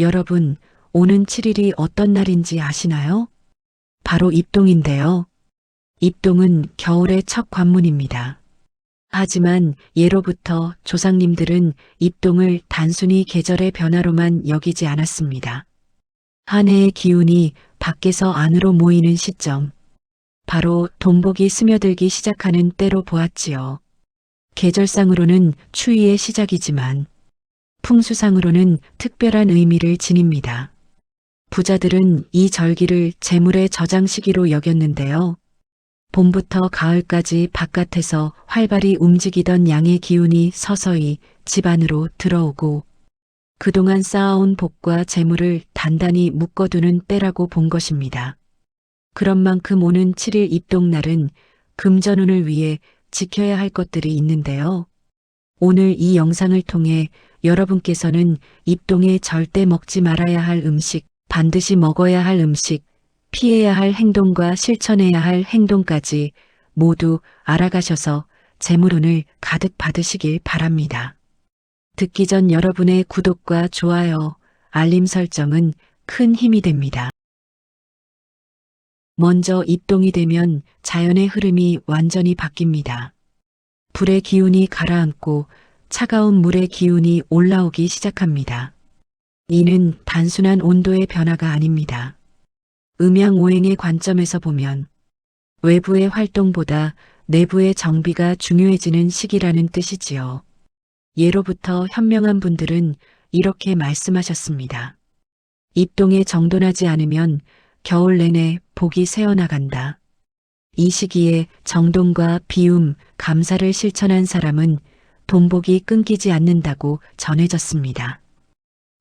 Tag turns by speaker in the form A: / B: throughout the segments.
A: 여러분, 오는 7일이 어떤 날인지 아시나요? 바로 입동인데요. 입동은 겨울의 첫 관문입니다. 하지만 예로부터 조상님들은 입동을 단순히 계절의 변화로만 여기지 않았습니다. 한 해의 기운이 밖에서 안으로 모이는 시점, 바로 돈복이 스며들기 시작하는 때로 보았지요. 계절상으로는 추위의 시작이지만 풍수상으로는 특별한 의미를 지닙니다. 부자들은 이 절기를 재물의 저장 시기로 여겼는데요. 봄부터 가을까지 바깥에서 활발히 움직이던 양의 기운이 서서히 집 안으로 들어오고 그동안 쌓아온 복과 재물을 단단히 묶어두는 때라고 본 것입니다. 그런 만큼 오는 7일 입동날은 금전운을 위해 지켜야 할 것들이 있는데요. 오늘 이 영상을 통해 여러분께서는 입동에 절대 먹지 말아야 할 음식, 반드시 먹어야 할 음식, 피해야 할 행동과 실천해야 할 행동까지 모두 알아가셔서 재물운을 가득 받으시길 바랍니다. 듣기 전 여러분의 구독과 좋아요, 알림 설정은 큰 힘이 됩니다. 먼저 입동이 되면 자연의 흐름이 완전히 바뀝니다. 불의 기운이 가라앉고 차가운 물의 기운이 올라오기 시작합니다. 이는 단순한 온도의 변화가 아닙니다. 음양오행의 관점에서 보면 외부의 활동보다 내부의 정비가 중요해지는 시기라는 뜻이지요. 예로부터 현명한 분들은 이렇게 말씀하셨습니다. 입동에 정돈하지 않으면 겨울 내내 복이 새어나간다. 이 시기에 정돈과 비움, 감사를 실천한 사람은 돈복이 끊기지 않는다고 전해졌습니다.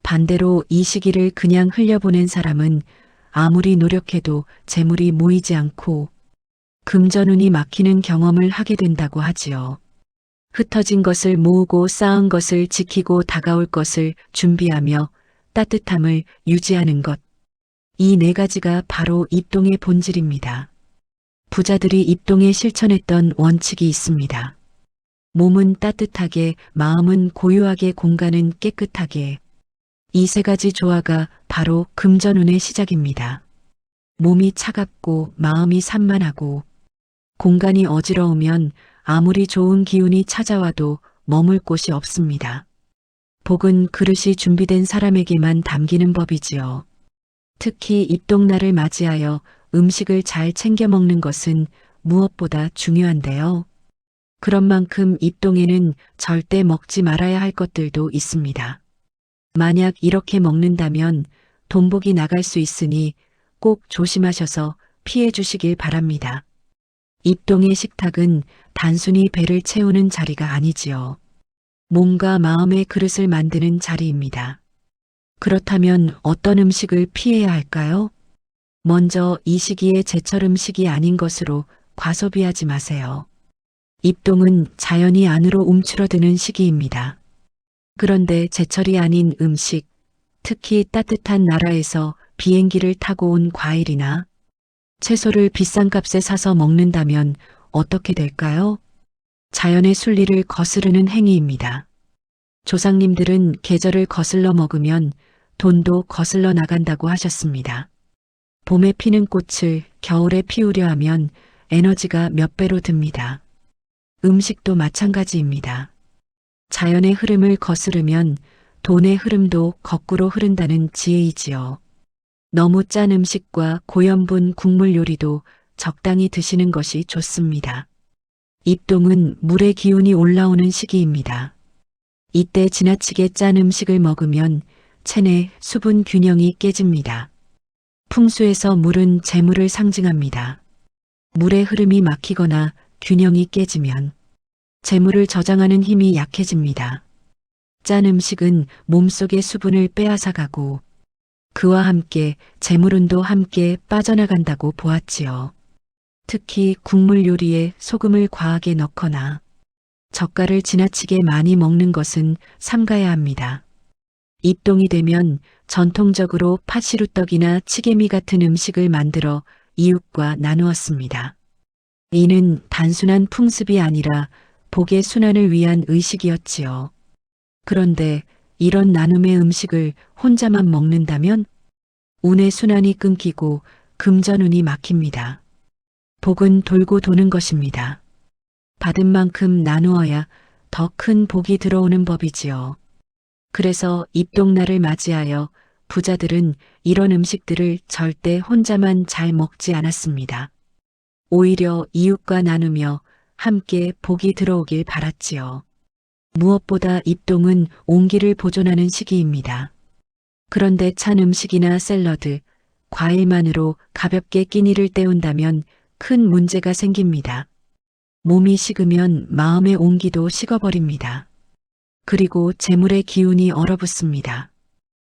A: 반대로 이 시기를 그냥 흘려보낸 사람은 아무리 노력해도 재물이 모이지 않고 금전운이 막히는 경험을 하게 된다고 하지요. 흩어진 것을 모으고 쌓은 것을 지키고 다가올 것을 준비하며 따뜻함을 유지하는 것. 이 네 가지가 바로 입동의 본질입니다. 부자들이 입동에 실천했던 원칙이 있습니다. 몸은 따뜻하게, 마음은 고요하게, 공간은 깨끗하게. 이 세 가지 조화가 바로 금전운의 시작입니다. 몸이 차갑고 마음이 산만하고 공간이 어지러우면 아무리 좋은 기운이 찾아와도 머물 곳이 없습니다. 복은 그릇이 준비된 사람에게만 담기는 법이지요. 특히 입동날을 맞이하여 음식을 잘 챙겨 먹는 것은 무엇보다 중요한데요. 그런 만큼 입동에는 절대 먹지 말아야 할 것들도 있습니다. 만약 이렇게 먹는다면 돈복이 나갈 수 있으니 꼭 조심하셔서 피해 주시길 바랍니다. 입동의 식탁은 단순히 배를 채우는 자리가 아니지요. 몸과 마음의 그릇을 만드는 자리입니다. 그렇다면 어떤 음식을 피해야 할까요? 먼저 이 시기에 제철 음식이 아닌 것으로 과소비하지 마세요. 입동은 자연이 안으로 움츠러드는 시기입니다. 그런데 제철이 아닌 음식, 특히 따뜻한 나라에서 비행기를 타고 온 과일이나 채소를 비싼 값에 사서 먹는다면 어떻게 될까요? 자연의 순리를 거스르는 행위입니다. 조상님들은 계절을 거슬러 먹으면 돈도 거슬러 나간다고 하셨습니다. 봄에 피는 꽃을 겨울에 피우려 하면 에너지가 몇 배로 듭니다. 음식도 마찬가지입니다. 자연의 흐름을 거스르면 돈의 흐름도 거꾸로 흐른다는 지혜이지요. 너무 짠 음식과 고염분 국물 요리도 적당히 드시는 것이 좋습니다. 입동은 물의 기운이 올라오는 시기입니다. 이때 지나치게 짠 음식을 먹으면 체내 수분 균형이 깨집니다. 풍수에서 물은 재물을 상징합니다. 물의 흐름이 막히거나 균형이 깨지면 재물을 저장하는 힘이 약해집니다. 짠 음식은 몸속의 수분을 빼앗아가고 그와 함께 재물운도 함께 빠져나간다고 보았지요. 특히 국물 요리에 소금을 과하게 넣거나 젓갈을 지나치게 많이 먹는 것은 삼가야 합니다. 입동이 되면 전통적으로 팥시루떡이나 치개미 같은 음식을 만들어 이웃과 나누었습니다. 이는 단순한 풍습이 아니라 복의 순환을 위한 의식이었지요. 그런데 이런 나눔의 음식을 혼자만 먹는다면 운의 순환이 끊기고 금전운이 막힙니다. 복은 돌고 도는 것입니다. 받은 만큼 나누어야 더 큰 복이 들어오는 법이지요. 그래서 입동날을 맞이하여 부자들은 이런 음식들을 절대 혼자만 잘 먹지 않았습니다. 오히려 이웃과 나누며 함께 복이 들어오길 바랐지요. 무엇보다 입동은 온기를 보존하는 시기입니다. 그런데 찬 음식이나 샐러드, 과일만으로 가볍게 끼니를 때운다면 큰 문제가 생깁니다. 몸이 식으면 마음의 온기도 식어버립니다. 그리고 재물의 기운이 얼어붙습니다.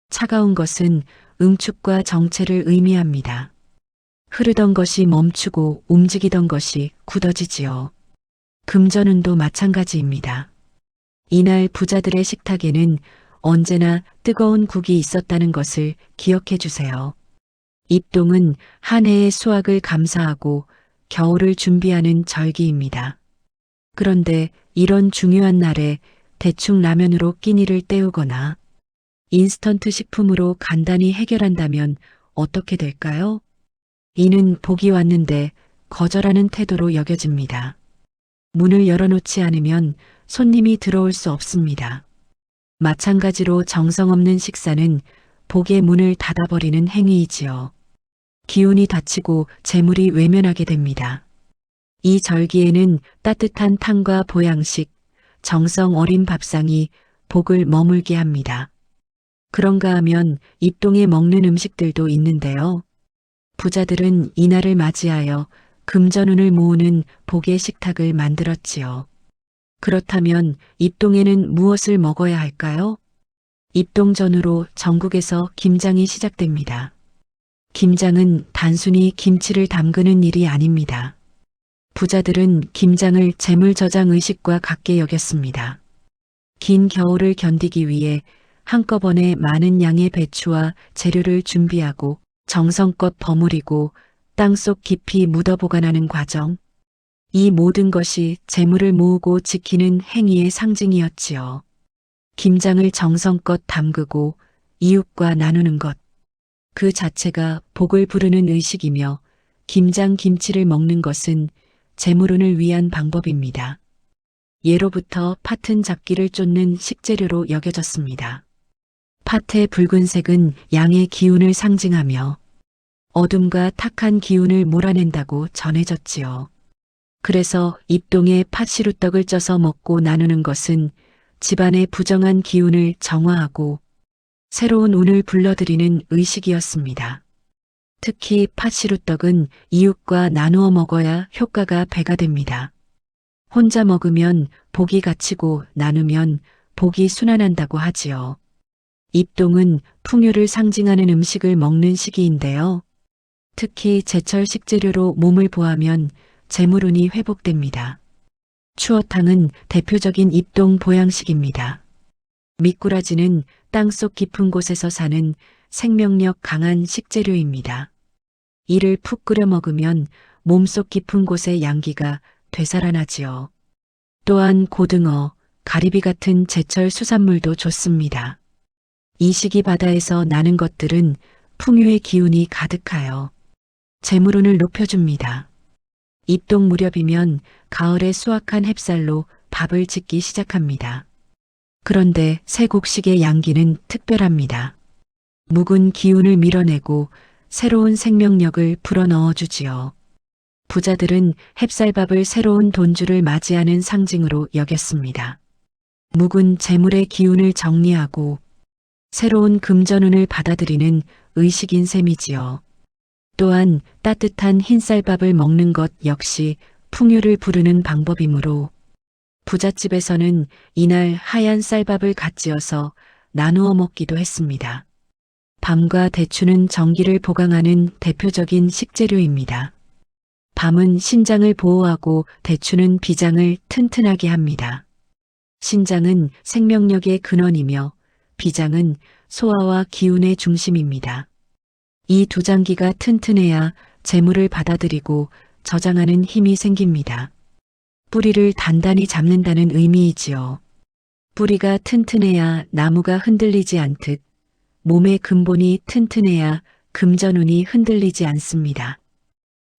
A: 차가운 것은 응축과 정체를 의미합니다. 흐르던 것이 멈추고 움직이던 것이 굳어지지요. 금전운도 마찬가지입니다. 이날 부자들의 식탁에는 언제나 뜨거운 국이 있었다는 것을 기억해 주세요. 입동은 한 해의 수확을 감사하고 겨울을 준비하는 절기입니다. 그런데 이런 중요한 날에 대충 라면으로 끼니를 때우거나 인스턴트 식품으로 간단히 해결한다면 어떻게 될까요? 이는 복이 왔는데 거절하는 태도로 여겨집니다. 문을 열어놓지 않으면 손님이 들어올 수 없습니다. 마찬가지로 정성 없는 식사는 복의 문을 닫아버리는 행위이지요. 기운이 닫히고 재물이 외면하게 됩니다. 이 절기에는 따뜻한 탕과 보양식, 정성 어린 밥상이 복을 머물게 합니다. 그런가 하면 입동에 먹는 음식들도 있는데요. 부자들은 이날을 맞이하여 금전운을 모으는 복의 식탁을 만들었지요. 그렇다면 입동에는 무엇을 먹어야 할까요? 입동전으로 전국에서 김장이 시작됩니다. 김장은 단순히 김치를 담그는 일이 아닙니다. 부자들은 김장을 재물 저장 의식과 같게 여겼습니다. 긴 겨울을 견디기 위해 한꺼번에 많은 양의 배추와 재료를 준비하고 정성껏 버무리고 땅속 깊이 묻어 보관하는 과정. 이 모든 것이 재물을 모으고 지키는 행위의 상징이었지요. 김장을 정성껏 담그고 이웃과 나누는 것. 그 자체가 복을 부르는 의식이며 김장 김치를 먹는 것은 재물운을 위한 방법입니다. 예로부터 팥은 잡기를 쫓는 식재료로 여겨졌습니다. 팥의 붉은색은 양의 기운을 상징하며 어둠과 탁한 기운을 몰아낸다고 전해졌지요. 그래서 입동에 팥시루떡을 쪄서 먹고 나누는 것은 집안의 부정한 기운을 정화하고 새로운 운을 불러들이는 의식이었습니다. 특히 팥시루떡은 이웃과 나누어 먹어야 효과가 배가 됩니다. 혼자 먹으면 복이 갇히고 나누면 복이 순환한다고 하지요. 입동은 풍요를 상징하는 음식을 먹는 시기인데요. 특히 제철 식재료로 몸을 보하면 재물운이 회복됩니다. 추어탕은 대표적인 입동 보양식입니다. 미꾸라지는 땅속 깊은 곳에서 사는 생명력 강한 식재료입니다. 이를 푹 끓여 먹으면 몸속 깊은 곳의 양기가 되살아나지요. 또한 고등어, 가리비 같은 제철 수산물도 좋습니다. 이 시기 바다에서 나는 것들은 풍요의 기운이 가득하여 재물운을 높여줍니다. 입동 무렵이면 가을에 수확한 햅쌀로 밥을 짓기 시작합니다. 그런데 새 곡식의 양기는 특별합니다. 묵은 기운을 밀어내고 새로운 생명력을 불어넣어 주지요. 부자들은 햅쌀밥을 새로운 돈주를 맞이하는 상징으로 여겼습니다. 묵은 재물의 기운을 정리하고 새로운 금전운을 받아들이는 의식인 셈이지요. 또한 따뜻한 흰쌀밥을 먹는 것 역시 풍요를 부르는 방법이므로 부잣집에서는 이날 하얀 쌀밥을 갓지어서 나누어 먹기도 했습니다. 밤과 대추는 정기를 보강하는 대표적인 식재료입니다. 밤은 신장을 보호하고 대추는 비장을 튼튼하게 합니다. 신장은 생명력의 근원이며 비장은 소화와 기운의 중심입니다. 이 두 장기가 튼튼해야 재물을 받아들이고 저장하는 힘이 생깁니다. 뿌리를 단단히 잡는다는 의미이지요. 뿌리가 튼튼해야 나무가 흔들리지 않듯 몸의 근본이 튼튼해야 금전운이 흔들리지 않습니다.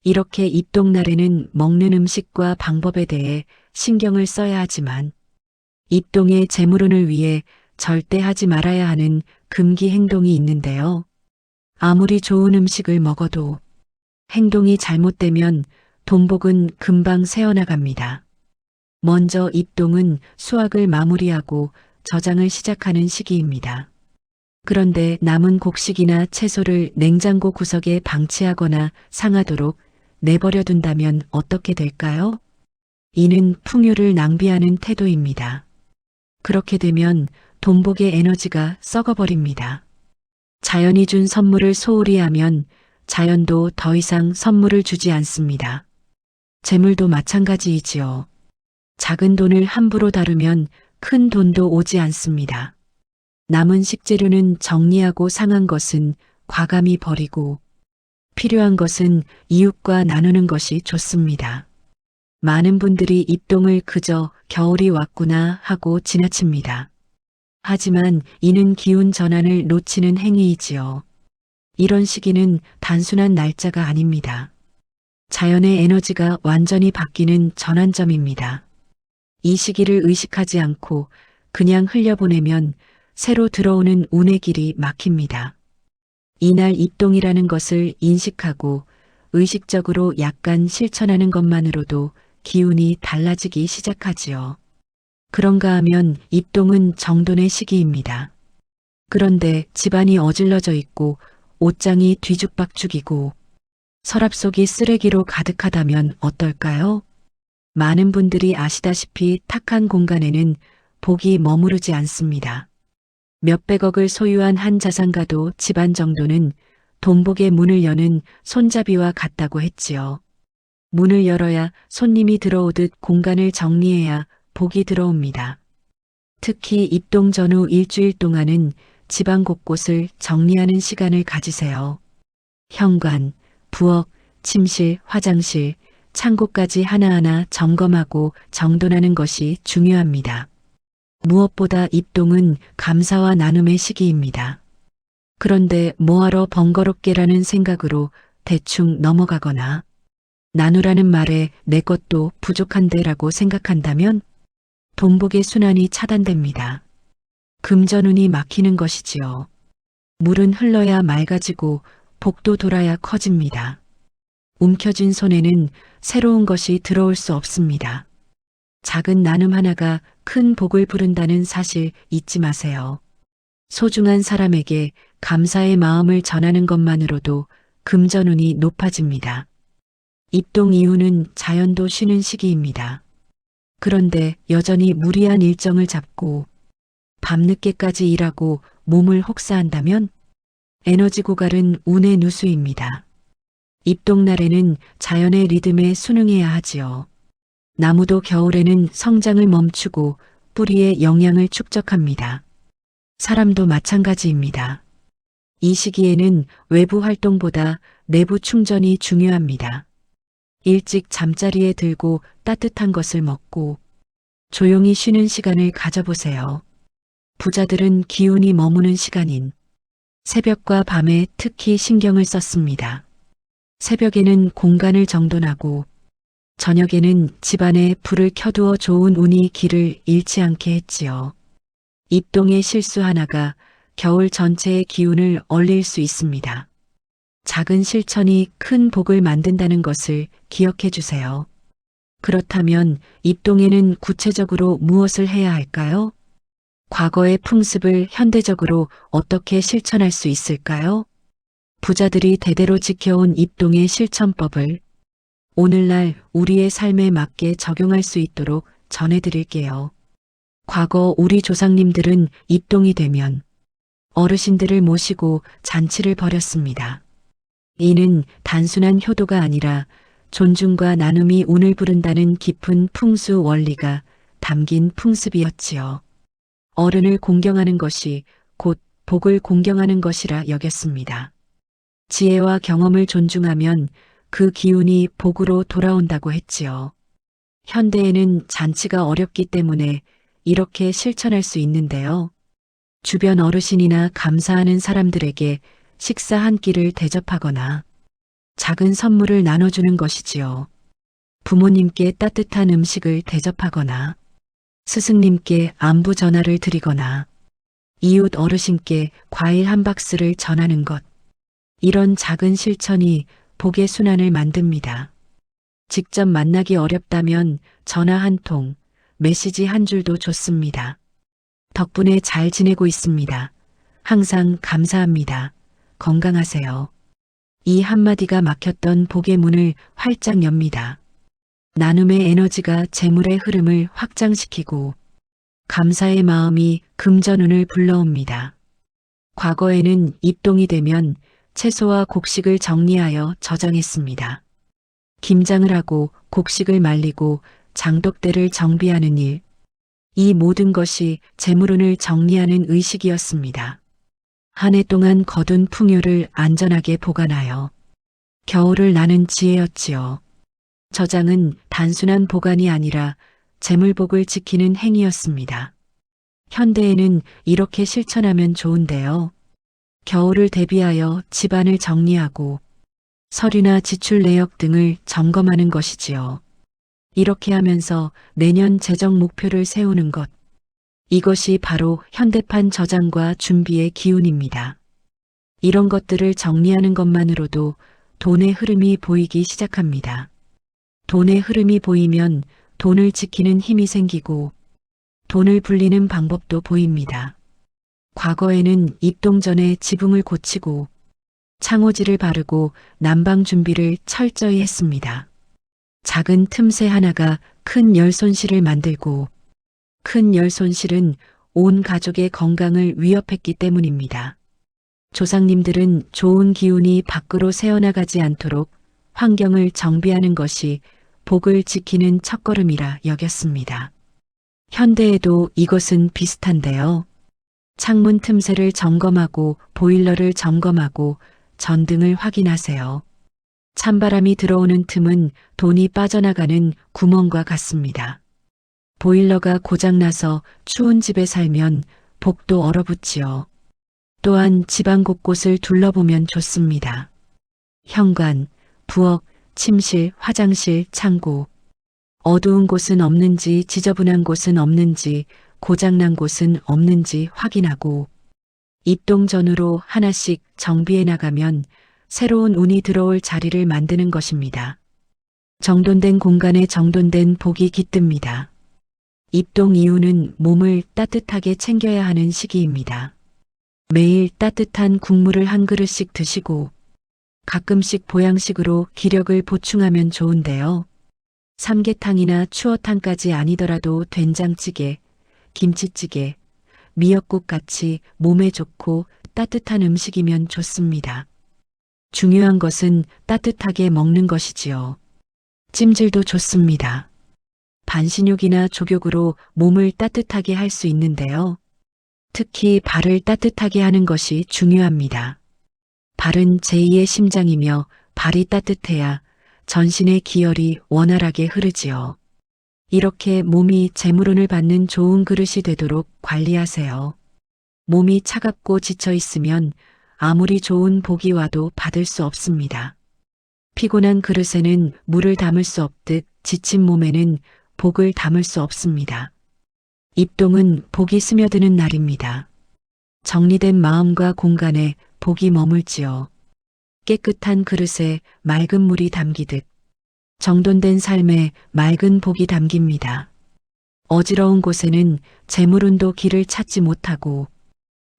A: 이렇게 입동날에는 먹는 음식과 방법에 대해 신경을 써야 하지만 입동의 재물운을 위해 절대 하지 말아야 하는 금기 행동이 있는데요. 아무리 좋은 음식을 먹어도 행동이 잘못되면 돈복은 금방 새어나갑니다. 먼저 입동은 수확을 마무리하고 저장을 시작하는 시기입니다. 그런데 남은 곡식이나 채소를 냉장고 구석에 방치하거나 상하도록 내버려 둔다면 어떻게 될까요? 이는 풍요를 낭비하는 태도입니다. 그렇게 되면 돈복의 에너지가 썩어버립니다. 자연이 준 선물을 소홀히 하면 자연도 더 이상 선물을 주지 않습니다. 재물도 마찬가지이지요. 작은 돈을 함부로 다루면 큰 돈도 오지 않습니다. 남은 식재료는 정리하고 상한 것은 과감히 버리고 필요한 것은 이웃과 나누는 것이 좋습니다. 많은 분들이 입동을 그저 겨울이 왔구나 하고 지나칩니다. 하지만 이는 기운 전환을 놓치는 행위이지요. 이런 시기는 단순한 날짜가 아닙니다. 자연의 에너지가 완전히 바뀌는 전환점입니다. 이 시기를 의식하지 않고 그냥 흘려보내면 새로 들어오는 운의 길이 막힙니다. 이날 입동이라는 것을 인식하고 의식적으로 약간 실천하는 것만으로도 기운이 달라지기 시작하지요. 그런가 하면 입동은 정돈의 시기입니다. 그런데 집안이 어질러져 있고 옷장이 뒤죽박죽이고 서랍 속이 쓰레기로 가득하다면 어떨까요? 많은 분들이 아시다시피 탁한 공간에는 복이 머무르지 않습니다. 몇백억을 소유한 한 자산가도 집안 정도는 돈복의 문을 여는 손잡이와 같다고 했지요. 문을 열어야 손님이 들어오듯 공간을 정리해야 복이 들어옵니다. 특히 입동 전후 일주일 동안은 집안 곳곳을 정리하는 시간을 가지세요. 현관, 부엌, 침실, 화장실, 창고까지 하나하나 점검하고 정돈하는 것이 중요합니다. 무엇보다 입동은 감사와 나눔의 시기입니다. 그런데 뭐하러 번거롭게라는 생각으로 대충 넘어가거나 나누라는 말에 내 것도 부족한데라고 생각한다면 돈복의 순환이 차단됩니다. 금전운이 막히는 것이지요. 물은 흘러야 맑아지고 복도 돌아야 커집니다. 움켜쥔 손에는 새로운 것이 들어올 수 없습니다. 작은 나눔 하나가 큰 복을 부른다는 사실 잊지 마세요. 소중한 사람에게 감사의 마음을 전하는 것만으로도 금전운이 높아집니다. 입동 이후는 자연도 쉬는 시기입니다. 그런데 여전히 무리한 일정을 잡고 밤늦게까지 일하고 몸을 혹사한다면 에너지 고갈은 운의 누수입니다. 입동날에는 자연의 리듬에 순응해야 하지요. 나무도 겨울에는 성장을 멈추고 뿌리의 영양을 축적합니다. 사람도 마찬가지입니다. 이 시기에는 외부 활동보다 내부 충전이 중요합니다. 일찍 잠자리에 들고 따뜻한 것을 먹고 조용히 쉬는 시간을 가져보세요. 부자들은 기운이 머무는 시간인 새벽과 밤에 특히 신경을 썼습니다. 새벽에는 공간을 정돈하고 저녁에는 집안에 불을 켜두어 좋은 운이 길을 잃지 않게 했지요. 입동의 실수 하나가 겨울 전체의 기운을 얼릴 수 있습니다. 작은 실천이 큰 복을 만든다는 것을 기억해 주세요. 그렇다면 입동에는 구체적으로 무엇을 해야 할까요? 과거의 풍습을 현대적으로 어떻게 실천할 수 있을까요? 부자들이 대대로 지켜온 입동의 실천법을 오늘날 우리의 삶에 맞게 적용할 수 있도록 전해드릴게요. 과거 우리 조상님들은 입동이 되면 어르신들을 모시고 잔치를 벌였습니다. 이는 단순한 효도가 아니라 존중과 나눔이 운을 부른다는 깊은 풍수 원리가 담긴 풍습이었지요. 어른을 공경하는 것이 곧 복을 공경하는 것이라 여겼습니다. 지혜와 경험을 존중하면 그 기운이 복으로 돌아온다고 했지요. 현대에는 잔치가 어렵기 때문에 이렇게 실천할 수 있는데요. 주변 어르신이나 감사하는 사람들에게 식사 한 끼를 대접하거나 작은 선물을 나눠주는 것이지요. 부모님께 따뜻한 음식을 대접하거나 스승님께 안부 전화를 드리거나 이웃 어르신께 과일 한 박스를 전하는 것. 이런 작은 실천이 복의 순환을 만듭니다. 직접 만나기 어렵다면 전화 한 통, 메시지 한 줄도 좋습니다. 덕분에 잘 지내고 있습니다. 항상 감사합니다. 건강하세요. 이 한마디가 막혔던 복의 문을 활짝 엽니다. 나눔의 에너지가 재물의 흐름을 확장시키고 감사의 마음이 금전운을 불러옵니다. 과거에는 입동이 되면 채소와 곡식을 정리하여 저장했습니다. 김장을 하고 곡식을 말리고 장독대를 정비하는 일, 이 모든 것이 재물운을 정리하는 의식이었습니다. 한 해 동안 거둔 풍요를 안전하게 보관하여 겨울을 나는 지혜였지요. 저장은 단순한 보관이 아니라 재물복을 지키는 행위였습니다. 현대에는 이렇게 실천하면 좋은데요. 겨울을 대비하여 집안을 정리하고 서류나 지출 내역 등을 점검하는 것이지요. 이렇게 하면서 내년 재정 목표를 세우는 것. 이것이 바로 현대판 저장과 준비의 기운입니다. 이런 것들을 정리하는 것만으로도 돈의 흐름이 보이기 시작합니다. 돈의 흐름이 보이면 돈을 지키는 힘이 생기고 돈을 불리는 방법도 보입니다. 과거에는 입동 전에 지붕을 고치고 창호지를 바르고 난방 준비를 철저히 했습니다. 작은 틈새 하나가 큰 열 손실을 만들고 큰 열 손실은 온 가족의 건강을 위협했기 때문입니다. 조상님들은 좋은 기운이 밖으로 새어나가지 않도록 환경을 정비하는 것이 복을 지키는 첫걸음이라 여겼습니다. 현대에도 이것은 비슷한데요. 창문 틈새를 점검하고 보일러를 점검하고 전등을 확인하세요. 찬바람이 들어오는 틈은 돈이 빠져나가는 구멍과 같습니다. 보일러가 고장나서 추운 집에 살면 복도 얼어붙지요. 또한 집안 곳곳을 둘러보면 좋습니다. 현관, 부엌, 침실, 화장실, 창고. 어두운 곳은 없는지, 지저분한 곳은 없는지, 고장난 곳은 없는지 확인하고 입동 전후로 하나씩 정비해 나가면 새로운 운이 들어올 자리를 만드는 것입니다. 정돈된 공간에 정돈된 복이 깃듭니다. 입동 이후는 몸을 따뜻하게 챙겨야 하는 시기입니다. 매일 따뜻한 국물을 한 그릇씩 드시고 가끔씩 보양식으로 기력을 보충하면 좋은데요. 삼계탕이나 추어탕까지 아니더라도 된장찌개, 김치찌개, 미역국 같이 몸에 좋고 따뜻한 음식이면 좋습니다. 중요한 것은 따뜻하게 먹는 것이지요. 찜질도 좋습니다. 반신욕이나 족욕으로 몸을 따뜻하게 할 수 있는데요. 특히 발을 따뜻하게 하는 것이 중요합니다. 발은 제2의 심장이며 발이 따뜻해야 전신의 기혈이 원활하게 흐르지요. 이렇게 몸이 재물운을 받는 좋은 그릇이 되도록 관리하세요. 몸이 차갑고 지쳐 있으면 아무리 좋은 복이 와도 받을 수 없습니다. 피곤한 그릇에는 물을 담을 수 없듯 지친 몸에는 복을 담을 수 없습니다. 입동은 복이 스며드는 날입니다. 정리된 마음과 공간에 복이 머물지요. 깨끗한 그릇에 맑은 물이 담기듯 정돈된 삶에 맑은 복이 담깁니다. 어지러운 곳에는 재물운도 길을 찾지 못하고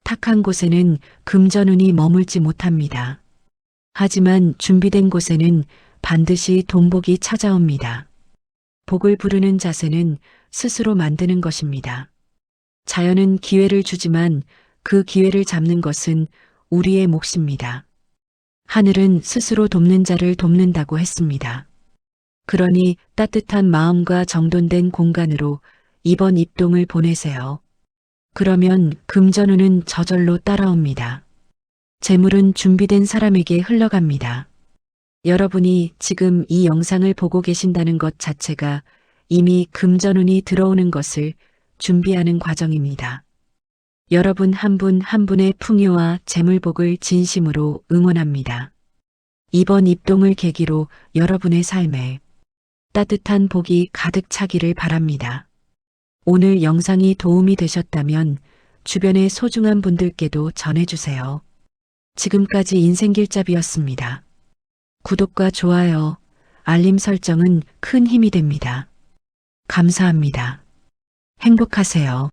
A: 탁한 곳에는 금전운이 머물지 못합니다. 하지만 준비된 곳에는 반드시 돈복이 찾아옵니다. 복을 부르는 자세는 스스로 만드는 것입니다. 자연은 기회를 주지만 그 기회를 잡는 것은 우리의 몫입니다. 하늘은 스스로 돕는 자를 돕는다고 했습니다. 그러니 따뜻한 마음과 정돈된 공간으로 이번 입동을 보내세요. 그러면 금전운은 저절로 따라옵니다. 재물은 준비된 사람에게 흘러갑니다. 여러분이 지금 이 영상을 보고 계신다는 것 자체가 이미 금전운이 들어오는 것을 준비하는 과정입니다. 여러분 한 분 한 분의 풍요와 재물복을 진심으로 응원합니다. 이번 입동을 계기로 여러분의 삶에 따뜻한 복이 가득 차기를 바랍니다. 오늘 영상이 도움이 되셨다면 주변의 소중한 분들께도 전해주세요. 지금까지 인생길잡이였습니다. 구독과 좋아요, 알림 설정은 큰 힘이 됩니다. 감사합니다. 행복하세요.